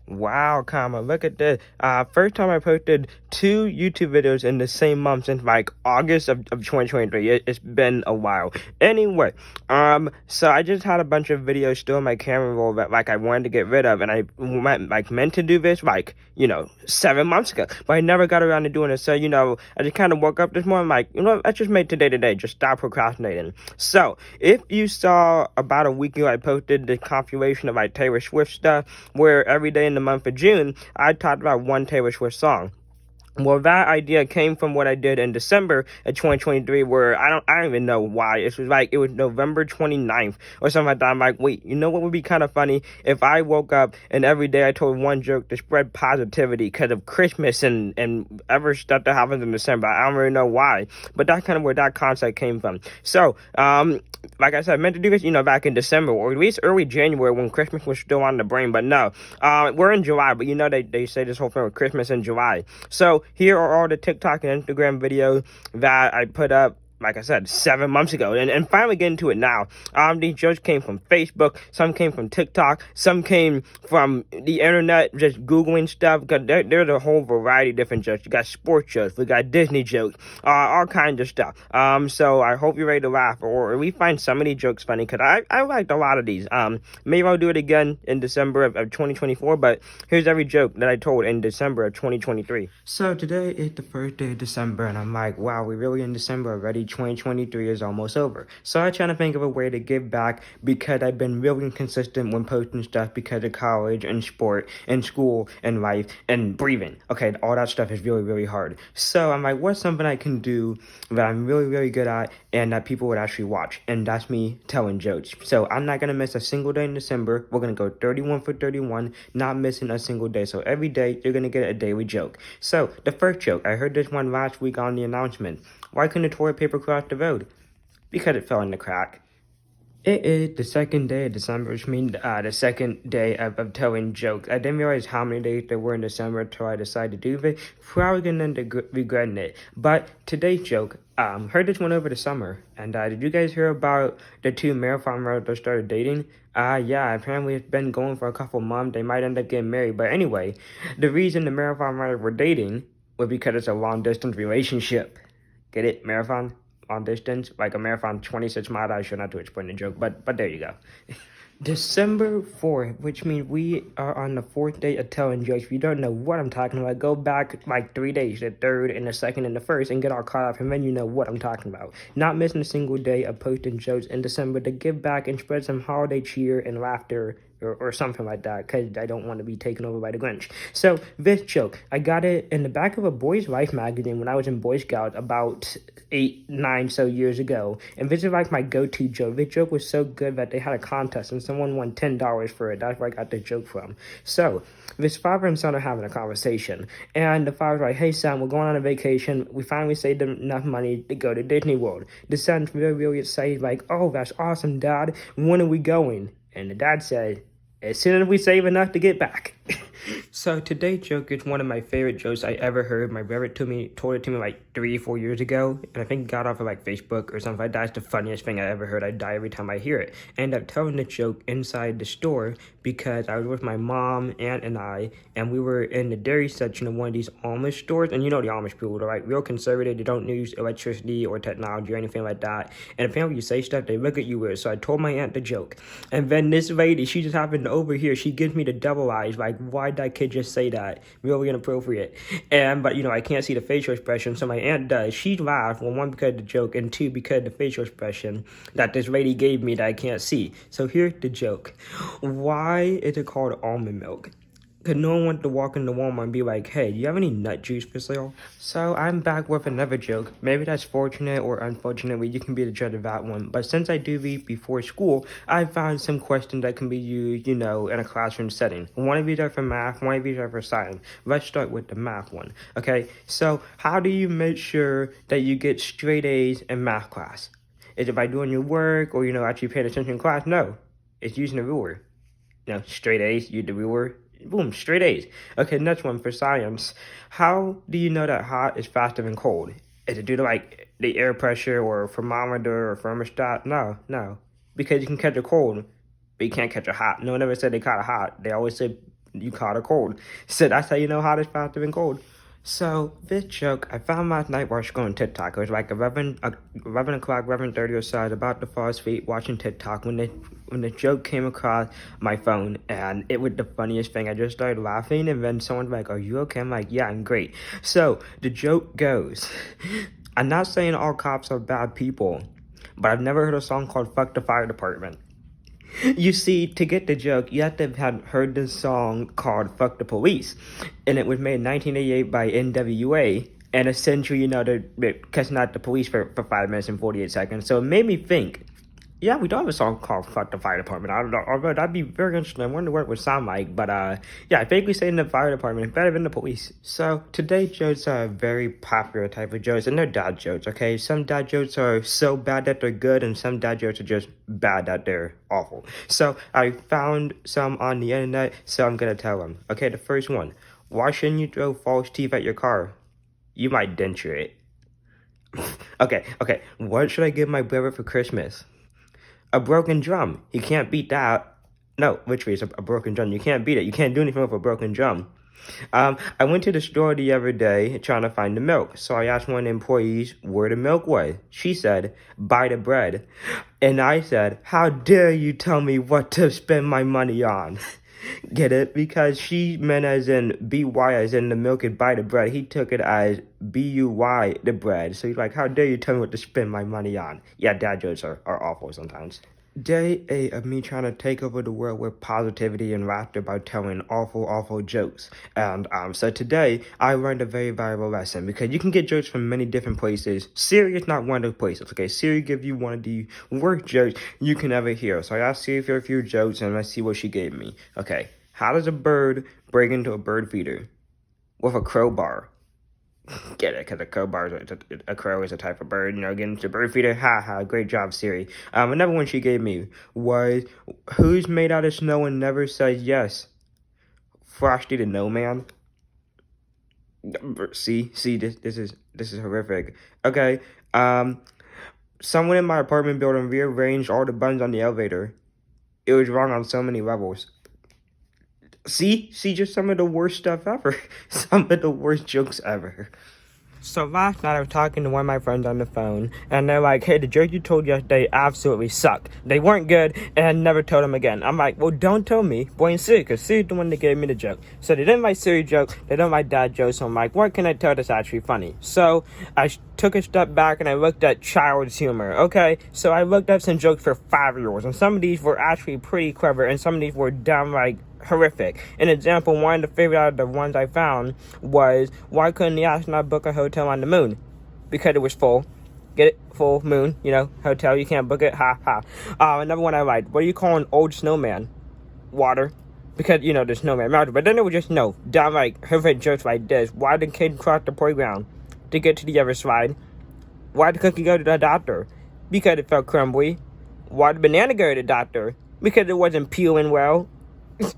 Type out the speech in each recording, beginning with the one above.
Wow, comma, look at this. First time I posted two YouTube videos in the same month since like August of 2023. It's been a while. Anyway, so I just had a bunch of videos still in my camera roll that like I wanted to get rid of, and I meant to do this like, 7 months ago, but I never got around to doing it. So, I just kind of woke up this morning like, let's just make today, just stop procrastinating. So, if you saw about a week ago, I posted the compilation of like Taylor Swift stuff, where every day in the month of June, I talked about one Taylor Swift song. Well, that idea came from what I did in December of 2023, where I don't even know why. It was November 29th or something like that. I'm like, wait, you know what would be kind of funny? If I woke up and every day I told one joke to spread positivity because of Christmas and other stuff that happens in December. I don't really know why, but that's kind of where that concept came from. So, like I said, I meant to do this, back in December or at least early January when Christmas was still on the brain, but no, we're in July, but they say this whole thing with Christmas in July. So here are all the TikTok and Instagram videos that I put up, like I said, 7 months ago, and finally getting to it now. These jokes came from Facebook, some came from TikTok, some came from the internet, just Googling stuff, because there's a whole variety of different jokes. You got sports jokes, we got Disney jokes, all kinds of stuff. So I hope you're ready to laugh, or we find some of these jokes funny, because I liked a lot of these. Maybe I'll do it again in December of 2024, but here's every joke that I told in December of 2023. So today is the first day of December, and I'm like, wow, we're really in December already. 2023 is almost over. So I'm trying to think of a way to give back because I've been really inconsistent when posting stuff because of college and sport and school and life and breathing. Okay, all that stuff is really, really hard. So I'm like, what's something I can do that I'm really, really good at and that people would actually watch? And that's me telling jokes. So I'm not going to miss a single day in December. We're going to go 31 for 31, not missing a single day. So every day you're going to get a daily joke. So the first joke, I heard this one last week on the announcement. Why couldn't the toilet paper cross the road? Because it fell in the crack. It is the second day of December, which means the second day of telling jokes. I didn't realize how many days there were in December until I decided to do it. Probably gonna end up regretting it. But today's joke, heard this one over the summer. And did you guys hear about the two marathon runners that started dating? Yeah, apparently it's been going for a couple months. They might end up getting married. But anyway, the reason the marathon runners were dating was because it's a long distance relationship. Get it? Marathon? Long distance? Like a marathon 26 miles. I should not to explain the joke, but there you go. December 4th, which means we are on the fourth day of telling jokes. If you don't know what I'm talking about, go back like 3 days, the third and the second and the first, and get all caught up, and then you know what I'm talking about. Not missing a single day of posting jokes in December to give back and spread some holiday cheer and laughter or something like that, because I don't want to be taken over by the Grinch. So, this joke, I got it in the back of a Boys Life magazine when I was in Boy Scouts about 8, 9 so years ago, and this is like my go-to joke. This joke was so good that they had a contest, and someone won $10 for it. That's where I got the joke from. So, this father and son are having a conversation, and the father's like, hey son, we're going on a vacation. We finally saved enough money to go to Disney World. The son's really, really excited, like, oh, that's awesome, Dad. When are we going? And the dad said, as soon as we save enough to get back. So today's joke is one of my favorite jokes I ever heard. My brother told it to me like 3 or 4 years ago, and I think it got off of like Facebook or something like that. It's the funniest thing I ever heard. I die every time I hear it. I ended up telling the joke inside the store because I was with my mom, aunt, and I, and we were in the dairy section of one of these Amish stores. And you know the Amish people, they're like real conservative. They don't use electricity or technology or anything like that. And apparently you say stuff, they look at you weird. So I told my aunt the joke. And then this lady, she just happened to overhear. She gives me the double eyes, like, why did that kid just say that? Really inappropriate. But I can't see the facial expression, so my aunt does. She laughed, well, one, because of the joke, and two, because of the facial expression that this lady gave me that I can't see. So here's the joke. Why is it called almond milk? Because no one wanted to walk into Walmart and be like, hey, do you have any nut juice for sale? So I'm back with another joke. Maybe that's fortunate or unfortunately, you can be the judge of that one. But since I do read before school, I found some questions that can be used, in a classroom setting. One of these are for math, one of these are for science. Let's start with the math one, okay? So how do you make sure that you get straight A's in math class? Is it by doing your work or, actually paying attention in class? No, it's using a ruler. Straight A's, use the ruler. Boom, straight A's. Okay, next one for science. How do you know that hot is faster than cold? Is it due to the air pressure or thermometer or thermostat? No. Because you can catch a cold, but you can't catch a hot. No one ever said they caught a hot. They always said you caught a cold. So that's how you know hot is faster than cold. So this joke I found last night while scrolling TikTok. It was like 11 o'clock, 11:30 or so. I was about to fall asleep watching TikTok when the joke came across my phone, and it was the funniest thing. I just started laughing, and then someone's like, "Are you okay?" I'm like, "Yeah, I'm great." So the joke goes, I'm not saying all cops are bad people, but I've never heard a song called "Fuck the Fire Department." You see, to get the joke, you have to have heard this song called Fuck the Police. And it was made in 1988 by NWA. And essentially, they're catching out the police for 5 minutes and 48 seconds. So it made me think, yeah, we do have a song called Fuck the Fire Department. I don't know, although that'd be very interesting. I wonder what it would sound like. But yeah, I basically saying the fire department is better than the police. So today's jokes are a very popular type of jokes, and they're dad jokes, okay? Some dad jokes are so bad that they're good, and some dad jokes are just bad that they're awful. So I found some on the internet, so I'm gonna tell them. Okay, the first one. Why shouldn't you throw false teeth at your car? You might denture it. Okay. What should I give my brother for Christmas? A broken drum. He can't beat that. No, literally, it's a broken drum. You can't beat it. You can't do anything with a broken drum. I went to the store the other day trying to find the milk. So I asked one of the employees where the milk was. She said, buy the bread. And I said, how dare you tell me what to spend my money on? Get it? Because she meant as in B-Y, as in the milk and buy the bread. He took it as B-U-Y, the bread. So he's like, how dare you tell me what to spend my money on? Yeah, dad jokes are awful sometimes. Day 8 of me trying to take over the world with positivity and laughter by telling awful jokes. And so today, I learned a very valuable lesson, because you can get jokes from many different places. Siri is not one of those places, okay? Siri gives you one of the worst jokes you can ever hear. So I asked Siri for a few jokes, and let's see what she gave me. Okay, how does a bird break into a bird feeder? With a crowbar. Get it, because a crow is a type of bird, getting to bird feeder. Ha, great job, Siri. Another one she gave me was, who's made out of snow and never says yes? Frosty the Snowman. See, this is horrific. Okay, someone in my apartment building rearranged all the buttons on the elevator. It was wrong on so many levels. See, just some of the worst stuff ever. Some of the worst jokes ever. So last night I was talking to one of my friends on the phone, and they're like, hey, the joke you told yesterday absolutely sucked. They weren't good, and I never told them again. I'm like, well, don't tell me. Blame Siri, because Siri's the one that gave me the joke. So they didn't like Siri joke, they didn't like dad jokes, so I'm like, what can I tell that's actually funny? So I took a step back, and I looked at child's humor, okay? So I looked up some jokes for 5-year-olds, and some of these were actually pretty clever, and some of these were downright horrific. An example, one of the favorite out of the ones I found was, why couldn't the astronaut book a hotel on the moon? Because it was full. Get it? Full moon, hotel, you can't book it, ha. Another one I liked, what do you call an old snowman? Water. Because, the snowman melted. But then it was just, downright horrific jokes like this. Why did kid cross the playground? To get to the other slide. Why did cookie go to the doctor? Because it felt crumbly. Why did banana go to the doctor? Because it wasn't peeling well.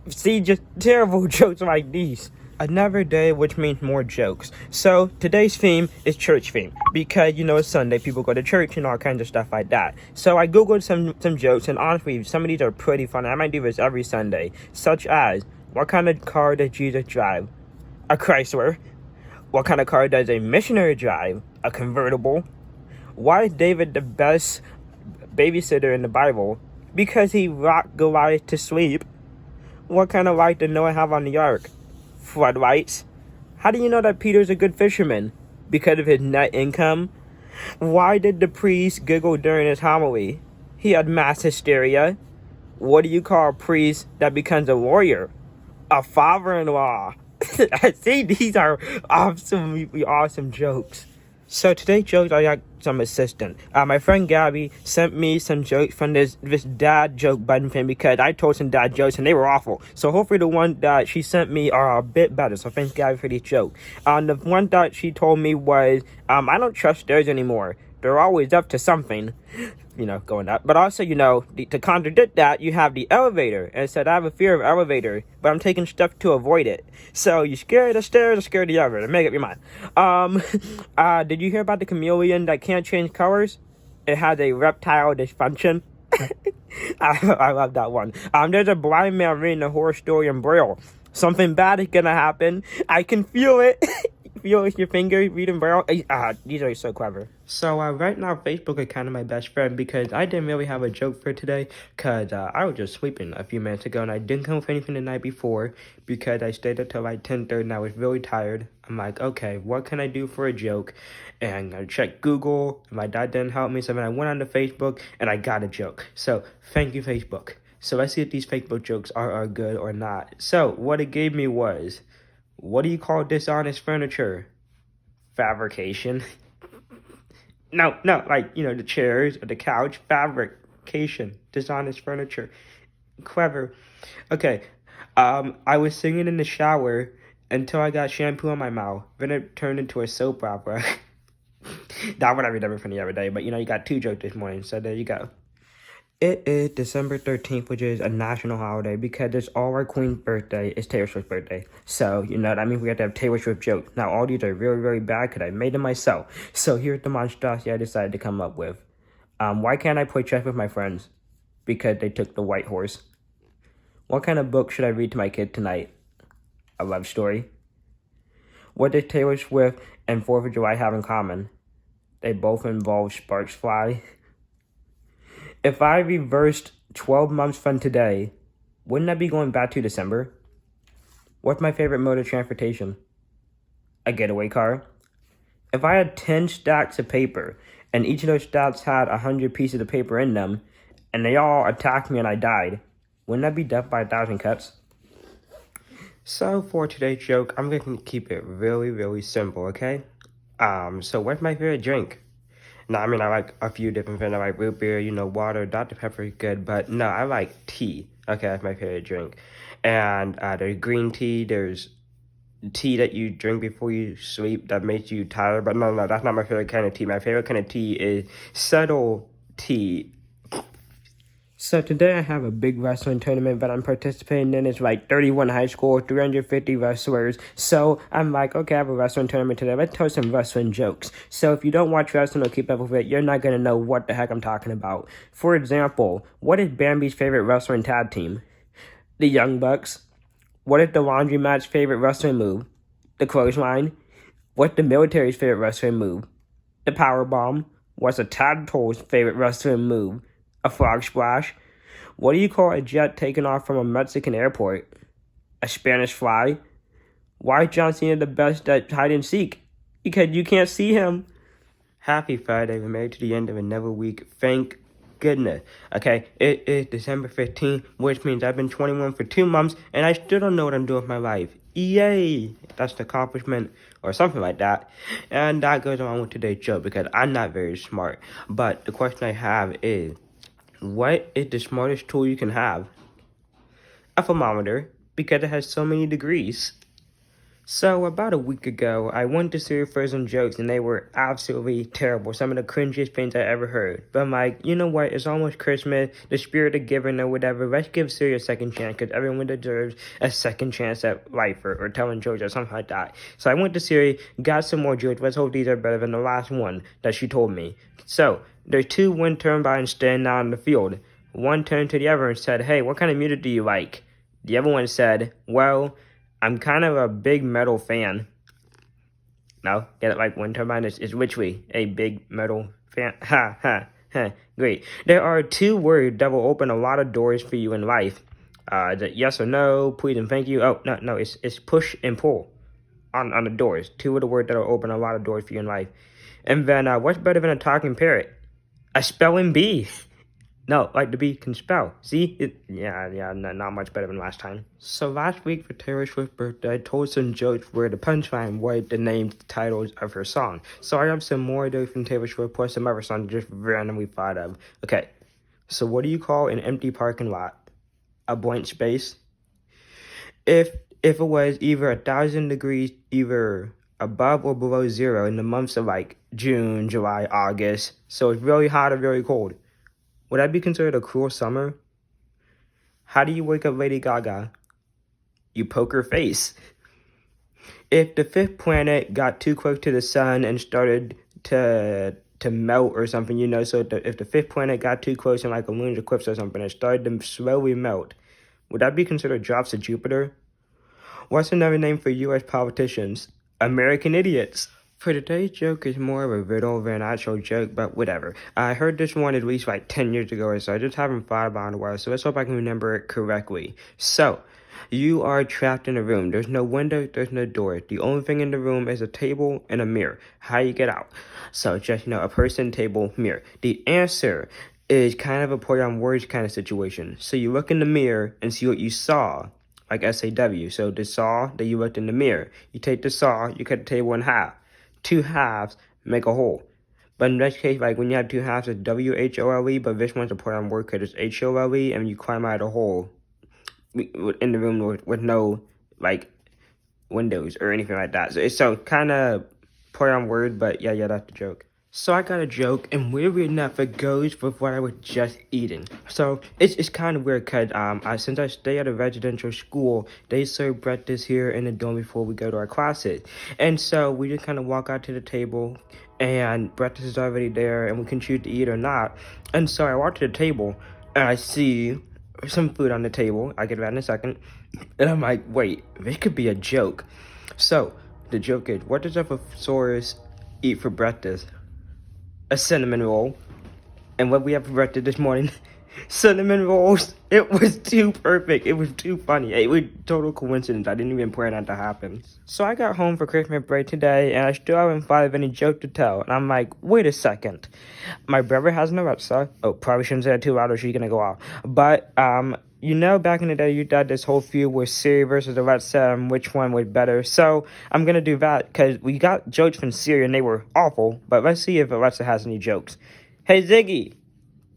See, just terrible jokes like these. Another day, which means more jokes. So today's theme is church theme, because it's Sunday, people go to church and all kinds of stuff like that. So I googled some jokes, and honestly, some of these are pretty funny. I might do this every Sunday, such as, what kind of car does Jesus drive? A Chrysler. What kind of car does a missionary drive? A convertible. Why is David the best babysitter in the Bible? Because he rocked Goliath to sleep. What kind of light did Noah have on the ark? Floodlights. How do you know that Peter's a good fisherman? Because of his net income. Why did the priest giggle during his homily? He had mass hysteria. What do you call a priest that becomes a lawyer? A father-in-law. See, these are absolutely awesome jokes. So today's jokes, I got some assistant. My friend Gabby sent me some jokes from this dad joke button thing, because I told some dad jokes and they were awful. So hopefully the one that she sent me are a bit better. So thanks Gabby for these jokes. The one that she told me was, I don't trust stairs anymore. They're always up to something. Going up. But also, to contradict that, you have the elevator. And it said, I have a fear of elevator, but I'm taking steps to avoid it. So, you scared of the stairs or scared of the elevator? Make up your mind. Did you hear about the chameleon that can't change colors? It has a reptile dysfunction. I love that one. There's a blind man reading a horror story in Braille. Something bad is gonna happen. I can feel it. Feel it with your finger, reading braille. These are so clever. So right now, Facebook is kind of my best friend because I didn't really have a joke for today because I was just sleeping a few minutes ago and I didn't come up with anything the night before because I stayed up till like 10:30 and I was really tired. I'm like, okay, what can I do for a joke? And I checked Google. My dad didn't help me, so then I went onto Facebook and I got a joke. So thank you, Facebook. So let's see if these Facebook jokes are good or not. So what it gave me was, what do you call dishonest furniture? Fabrication. No, like, the chairs or the couch. Fabrication. Dishonest furniture. Clever. Okay. I was singing in the shower until I got shampoo on my mouth. Then it turned into a soap opera. That one I remember from the other day, but you got 2 jokes this morning, so there you go. It is December 13th, which is a national holiday because it's all our queen's birthday. It's Taylor Swift's birthday. So, that means we have to have Taylor Swift jokes. Now, all these are really, really bad because I made them myself. So, here's the monstrosity I decided to come up with. Why can't I play chess with my friends? Because they took the white horse. What kind of book should I read to my kid tonight? A love story. What does Taylor Swift and 4th of July have in common? They both involve sparks fly. If I reversed 12 months from today, wouldn't I be going back to December? What's my favorite mode of transportation? A getaway car. If I had 10 stacks of paper, and each of those stacks had 100 pieces of paper in them, and they all attacked me and I died, wouldn't I be death by 1,000 cuts? So for today's joke, I'm going to keep it really, really simple, okay? So what's my favorite drink? No, I mean, I like a few different things. I like root beer, water, Dr. Pepper is good, but no, I like tea. Okay, that's my favorite drink. And there's green tea, there's tea that you drink before you sleep that makes you tired, but no, that's not my favorite kind of tea. My favorite kind of tea is subtle tea. So today I have a big wrestling tournament that I'm participating in. It's like 31 high school, 350 wrestlers. So I'm like, okay, I have a wrestling tournament today. Let's tell some wrestling jokes. So if you don't watch wrestling or keep up with it, you're not going to know what the heck I'm talking about. For example, what is Bambi's favorite wrestling tag team? The Young Bucks. What is the laundromat's favorite wrestling move? The clothesline. What's the military's favorite wrestling move? The power bomb. What's a tadpole's favorite wrestling move? A frog splash. What do you call a jet taking off from a Mexican airport? A Spanish fly. Why is John Cena the best at hide and seek? Because you can't see him. Happy Friday, we're made to the end of another week. Thank goodness. Okay, it is December 15th, which means I've been 21 for 2 months, and I still don't know what I'm doing with my life. Yay! That's the accomplishment, or something like that. And that goes along with today's joke, because I'm not very smart. But the question I have is, what is the smartest tool you can have? A thermometer, because it has so many degrees. So about a week ago, I went to Siri for some jokes, and they were absolutely terrible. Some of the cringiest things I ever heard. But I'm like, you know what? It's almost Christmas, the spirit of giving or whatever. Let's give Siri a second chance, because everyone deserves a second chance at life or telling jokes or something like that. So I went to Siri, got some more jokes. Let's hope these are better than the last one that she told me. So there's 2 wind turbines standing out in the field. One turned to the other and said, hey, what kind of music do you like? The other one said, well, I'm kind of a big metal fan. No, get it, like wind turbine is literally a big metal fan. Ha, ha, ha. Great. There are 2 words that will open a lot of doors for you in life. Is it yes or no, please and thank you? Oh, no, it's push and pull on the doors. 2 of the words that will open a lot of doors for you in life. And then, what's better than a talking parrot? A spelling bee. No, like the bee can spell. See? Not much better than last time. So last week for Taylor Swift's birthday, I told some jokes where the punchline was the named titles of her song. So I have some more jokes from Taylor Swift plus some other songs just randomly thought of. Okay, so what do you call an empty parking lot? A blank space? If it was either 1,000 degrees either above or below 0 in the months of like June, July, August, so it's really hot or very cold, would that be considered a cruel summer? How do you wake up Lady Gaga? You poke her face. If the 5th planet got too close to the sun and started to melt or something, so if the 5th planet got too close in like a lunar eclipse or something, it started to slowly melt, would that be considered drops of Jupiter? What's another name for U.S. politicians? American idiots. For today's joke is more of a riddle than an actual joke, but whatever. I heard this one at least like 10 years ago or so. I just haven't thought about it in a while, so let's hope I can remember it correctly. So, you are trapped in a room. There's no window, there's no door. The only thing in the room is a table and a mirror. How you get out? So just, a person, table, mirror. The answer is kind of a play on words kind of situation. So you look in the mirror and see what you saw, like SAW. So the saw that you looked in the mirror. You take the saw, you cut the table in half. 2 halves make a hole. But in this case, like when you have 2 halves, it's WHOLE, but this one's a play on word because it's HOLE, and you climb out of the hole in the room with no like windows or anything like that. So kind of play on word, but yeah, that's the joke. So I got a joke, and weirdly enough, it goes with what I was just eating. So it's kind of weird because since I stay at a residential school, they serve breakfast here in the dorm before we go to our classes. And so we just kind of walk out to the table, and breakfast is already there, and we can choose to eat or not. And so I walk to the table, and I see some food on the table. I'll get to that in a second. And I'm like, wait, this could be a joke. So the joke is, what does a thesaurus eat for breakfast? A cinnamon roll. And what we have for breakfast this morning, cinnamon rolls. It was too perfect. It was too funny. It was total coincidence. I didn't even plan that to happen. So I got home for Christmas break today, and I still haven't thought of any joke to tell. And I'm like, wait a second. My brother has an Alexa. Oh, probably shouldn't say that too loud or she's gonna go off. But back in the day, you did this whole feud with Siri versus Alexa and which one was better. So I'm going to do that because we got jokes from Siri and they were awful. But let's see if Alexa has any jokes. Hey, Ziggy,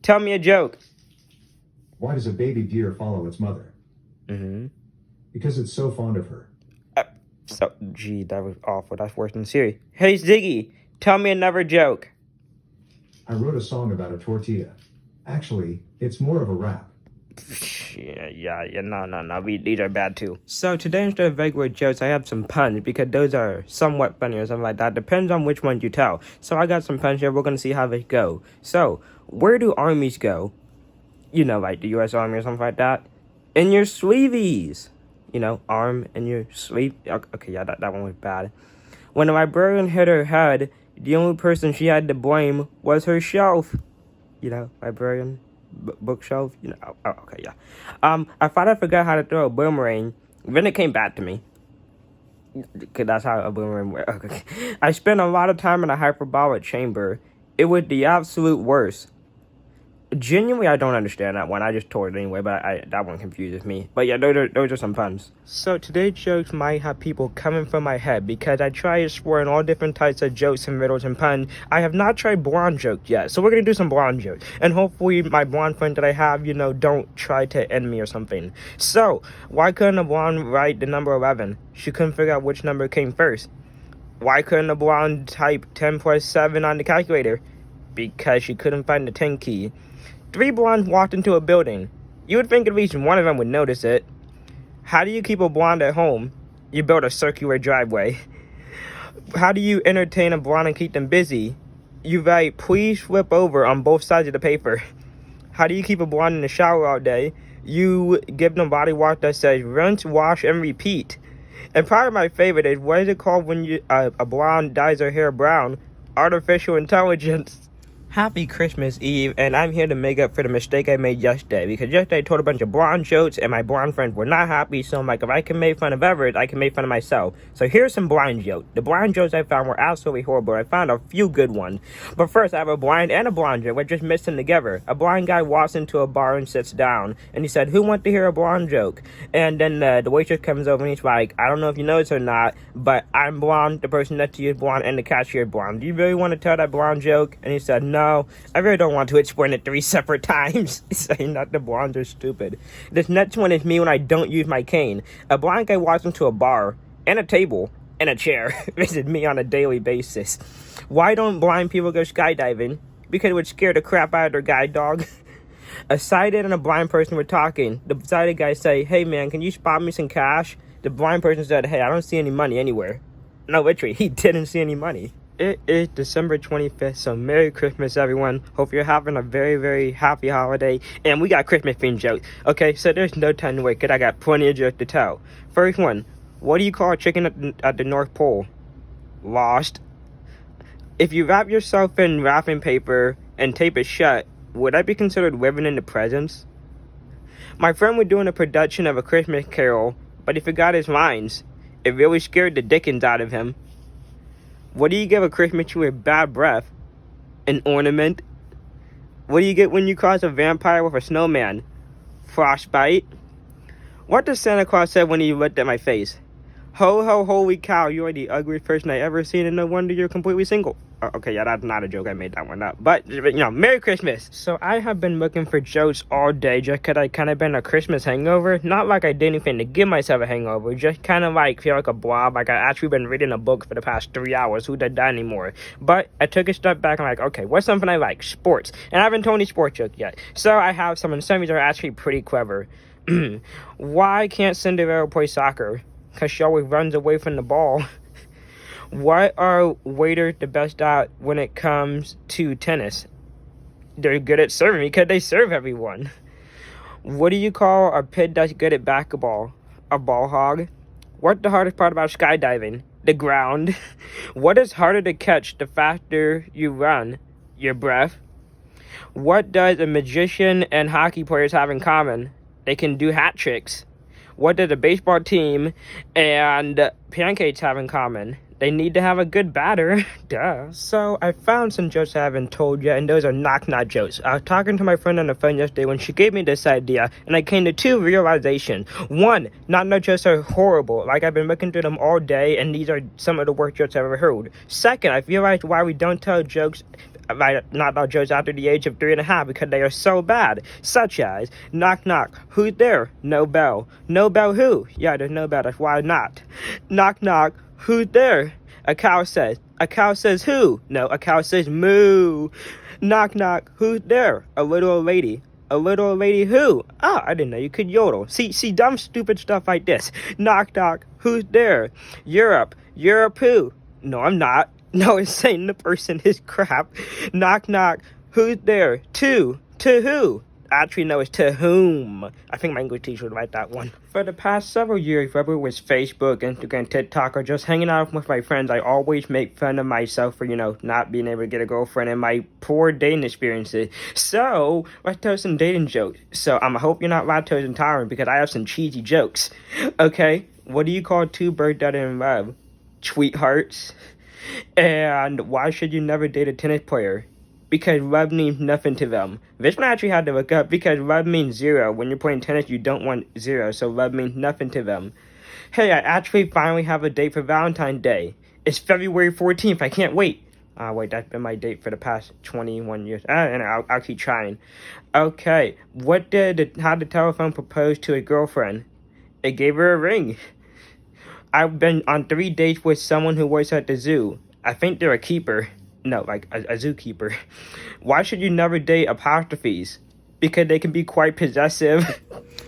tell me a joke. Why does a baby deer follow its mother? Because it's so fond of her. That was awful. That's worse than Siri. Hey, Ziggy, tell me another joke. I wrote a song about a tortilla. Actually, it's more of a rap. No. These are bad too. So today, instead of regular jokes, I have some puns because those are somewhat funny or something like that. Depends on which ones you tell. So I got some puns here. We're gonna see how they go. So where do armies go? Like the U.S. Army or something like that. In your sleeveys. Arm in your sleeve. Okay, yeah, that one was bad. When the librarian hit her head, the only person she had to blame was her shelf. Librarian. Bookshelf, okay, yeah. I thought I forgot how to throw a boomerang. Then it came back to me. Cause that's how a boomerang works. Okay. I spent a lot of time in a hyperbolic chamber. It was the absolute worst. Genuinely, I don't understand that one. I just tore it anyway, but that one confuses me. But yeah, those are some puns. So today's jokes might have people coming from my head because I try exploring all different types of jokes and riddles and puns. I have not tried blonde jokes yet, so we're gonna do some blonde jokes. And hopefully my blonde friend that I have, don't try to end me or something. So, why couldn't a blonde write the number 11? She couldn't figure out which number came first. Why couldn't a blonde type 10 plus 7 on the calculator? Because she couldn't find the 10 key. 3 blondes walked into a building. You would think at least one of them would notice it. How do you keep a blonde at home? You build a circular driveway. How do you entertain a blonde and keep them busy? You write, please flip over on both sides of the paper. How do you keep a blonde in the shower all day? You give them body wash that says rinse, wash, and repeat. And probably my favorite is, what is it called when a blonde dyes her hair brown? Artificial intelligence. Happy Christmas Eve, and I'm here to make up for the mistake I made yesterday, because yesterday I told a bunch of blonde jokes, and my blonde friends were not happy, so I'm like, if I can make fun of Everett, I can make fun of myself. So here's some blind jokes. The blind jokes I found were absolutely horrible. I found a few good ones. But first, I have a blind and a blonde joke. We're just mixing together. A blind guy walks into a bar and sits down, and he said, who wants to hear a blonde joke? And then the waitress comes over, and he's like, I don't know if you know this or not, but I'm blonde, the person next to you is blonde, and the cashier is blonde. Do you really want to tell that blonde joke? And he said, no. I really don't want to explain it 3 separate times, saying that the blondes are stupid. This next one is me when I don't use my cane. A blind guy walks into a bar, and a table, and a chair. This is me on a daily basis. Why don't blind people go skydiving? Because it would scare the crap out of their guide dog. A sighted and a blind person were talking. The sighted guy said, hey man, can you spot me some cash? The blind person said, hey, I don't see any money anywhere. No, literally, he didn't see any money. It is December 25th, so Merry Christmas, everyone. Hope you're having a very, very happy holiday. And we got Christmas themed jokes. Okay, so there's no time to wait, because I got plenty of jokes to tell. First one, What do you call a chicken at the North Pole? Lost. If you wrap yourself in wrapping paper and tape it shut, would that be considered living in the presents? My friend was doing a production of A Christmas Carol, but he forgot his lines. It really scared the dickens out of him. What do you give a Christmas tree with bad breath? An ornament. What do you get when you cross a vampire with a snowman? Frostbite. What does Santa Claus say when he looked at my face? Ho ho holy cow, you are the ugliest person I ever seen, and no wonder you're completely single. Okay, yeah, that's not a joke, I made that one up. But, Merry Christmas! So I have been looking for jokes all day just because I kind of been a Christmas hangover. Not like I did anything to give myself a hangover, just kind of like feel like a blob, like I actually been reading a book for the past 3 hours. Who does that anymore? But I took a step back and like, okay, what's something I like? Sports. And I haven't told any sports joke yet. So I have some, and some of these are actually pretty clever. Why can't Cinderella play soccer? Because she always runs away from the ball. What are waiters the best at when it comes to tennis? They're good at serving because they serve everyone. What do you call a pig that's good at basketball? A ball hog. What's the hardest part about skydiving? The ground. What is harder to catch the faster you run? Your breath. What does a magician and hockey players have in common? They can do hat tricks. What does a baseball team and pancakes have in common? They need to have a good batter. Duh. So I found some jokes I haven't told yet, and those are knock-knock jokes. I was talking to my friend on the phone yesterday when she gave me this idea, and I came to 2 realizations. 1, knock-knock jokes are horrible. Like, I've been looking through them all day, and these are some of the worst jokes I've ever heard. 2nd, I realized why we don't tell jokes knock-knock jokes after the age of 3.5 because they are so bad, such as knock knock, who's there? No bell. No bell who? Yeah, there's no bell, that's why not. Knock knock, who's there? A cow says. A cow says who? No, a cow says moo. Knock knock, who's there? A little old lady. A little old lady who? Oh, I didn't know you could yodel. See dumb stupid stuff like this. Knock knock, who's there? Europe. Europe who? No, I'm not. No, it's saying the person is crap. Knock, knock. Who's there? To who? Actually, no, it's to whom. I think my English teacher would write that one. For the past several years, whether it was Facebook, Instagram, TikTok, or just hanging out with my friends, I always make fun of myself for, not being able to get a girlfriend and my poor dating experiences. So, let's tell some dating jokes. So, I hope you're not lactose intolerant because I have some cheesy jokes. Okay, what do you call 2 birds that are in love? Sweethearts. And why should you never date a tennis player? Because love means nothing to them. This one I actually had to look up because love means 0. When you're playing tennis, you don't want 0, so love means nothing to them. Hey, I actually finally have a date for Valentine's Day. It's February 14th. I can't wait. Wait, that's been my date for the past 21 years. And I'll keep trying. Okay, how did the telephone propose to a girlfriend? It gave her a ring. I've been on 3 dates with someone who works at the zoo. I think they're a keeper. No, like a zookeeper. Why should you never date apostrophes? Because they can be quite possessive.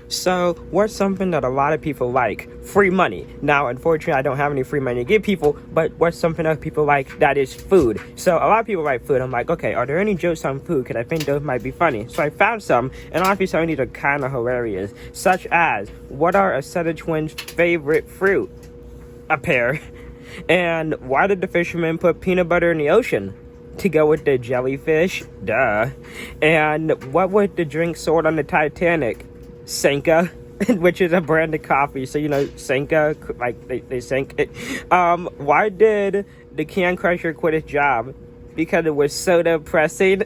So, what's something that a lot of people like? Free money. Now, unfortunately, I don't have any free money to give people, but what's something else people like? That is food. So, a lot of people like food. I'm like, okay, are there any jokes on food? Because I think those might be funny. So, I found some, and honestly, some of these are kind of hilarious. Such as, what are a set of twins' favorite fruit? A pear. And why did the fisherman put peanut butter in the ocean? To go with the jellyfish. Duh. And what was the drink sold on the Titanic? Sanka, which is a brand of coffee. So, Sanka, like they sank it. Why did the can crusher quit his job? Because it was soda pressing.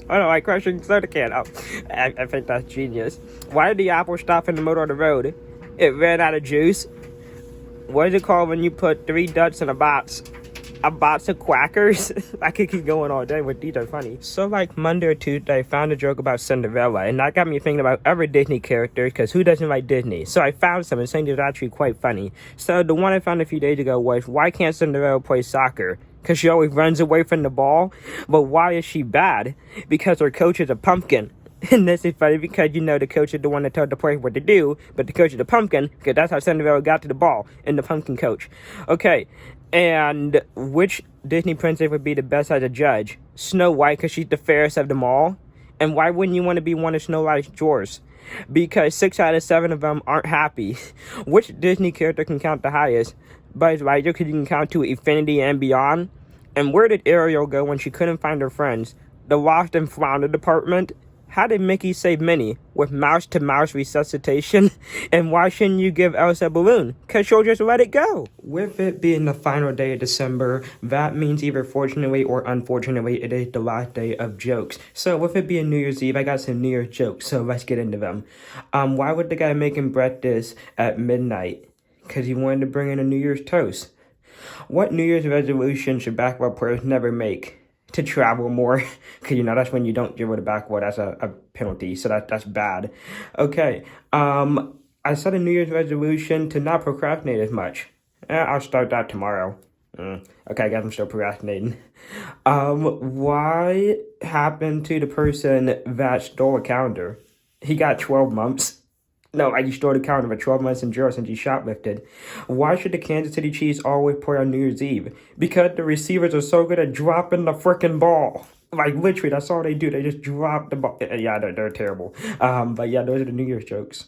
Oh no, like crushing soda can. Oh, I think that's genius. Why did the apple stop in the middle of the road? It ran out of juice. What is it called when you put 3 nuts in a box? A box of quackers? I could keep going all day, but these are funny. So like Monday or Tuesday, I found a joke about Cinderella, and that got me thinking about other Disney characters, because who doesn't like Disney? So I found some, and some are actually quite funny. So the one I found a few days ago was, why can't Cinderella play soccer? Because she always runs away from the ball. But why is she bad? Because her coach is a pumpkin. And this is funny because, the coach is the one that told the player what to do, but the coach is the pumpkin, because that's how Cinderella got to the ball, in the pumpkin coach. Okay, and which Disney princess would be the best as a judge? Snow White, because she's the fairest of them all. And why wouldn't you want to be one of Snow White's dwarfs? because 6 out of 7 of them aren't happy. Which Disney character can count the highest? Buzz Lightyear, because you can count to infinity and beyond. And where did Ariel go when she couldn't find her friends? The Lost and Flounder department? How did Mickey save Minnie? With mouse-to-mouse resuscitation? And why shouldn't you give Elsa a balloon? Because she'll just let it go. With it being the final day of December, that means either fortunately or unfortunately, it is the last day of jokes. So with it being New Year's Eve, I got some New Year's jokes, so let's get into them. Why would the guy making breakfast at midnight? Because he wanted to bring in a New Year's toast. What New Year's resolution should basketball players never make? To travel more, because that's when you don't dribble the backboard. That's a penalty, so that's bad. Okay, I set a New Year's resolution to not procrastinate as much. I'll start that tomorrow. Okay, I guess I'm still procrastinating. Why happened to the person that stole a calendar? He got 12 months. No, he stole the calendar for 12 months in jail since he shoplifted. Why should the Kansas City Chiefs always play on New Year's Eve? Because the receivers are so good at dropping the freaking ball. Like, literally, that's all they do. They just drop the ball. Yeah, they're terrible. But yeah, those are the New Year's jokes.